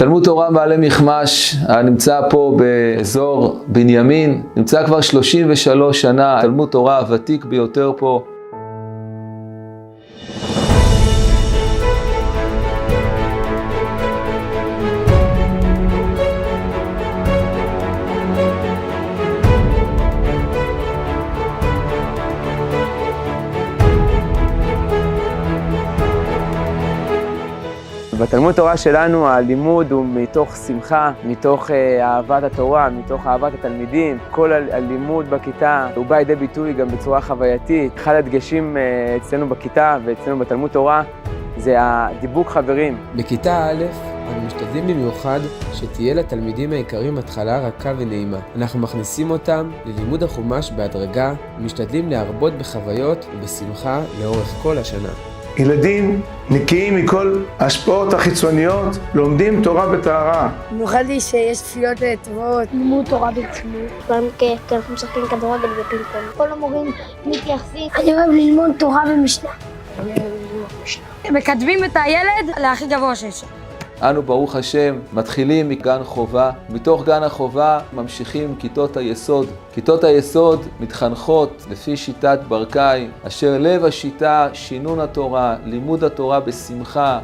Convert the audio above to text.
תלמוד תורה מעלה מכמש, הנמצא פה באזור בנימין, נמצא כבר 33 שנה, תלמוד תורה הוותיק ביותר פה. בתלמוד תורה שלנו הלימוד הוא מתוך שמחה, מתוך אהבת התורה, מתוך אהבת התלמידים. כל הלימוד בכיתה הוא בא לידי ביטוי גם בצורה חווייתית. אחד הדגשים אצלנו בכיתה ואצלנו בתלמוד תורה זה הדיבוק חברים. בכיתה א' אנו משתדלים במיוחד שתהיה לתלמידים העיקריים התחלה רכה ונעימה. אנחנו מכניסים אותם ללימוד החומש בהדרגה ומשתדלים להרבות בחוויות ובשמחה לאורך כל השנה. ילדים נקיים מכל ההשפעות החיצוניות, לומדים תורה בטהרה. במיוחד לי שיש תפילות טובות, לימוד תורה ברצינות. גם כי אנחנו משחקים כדורגל ופינג פונג. כל המורים מתייחסים. אני אוהב ללמוד תורה ומשנה. מקדמים את הילד להכי גבוה שיש. אנו ברוך השם מתחילים מגן חובה, מתוך גן החובה ממשיכים כיתות היסוד. כיתות היסוד מתחנכות לפי שיטת ברקאי, אשר לב השיטה שינון התורה, לימוד התורה בשמחה,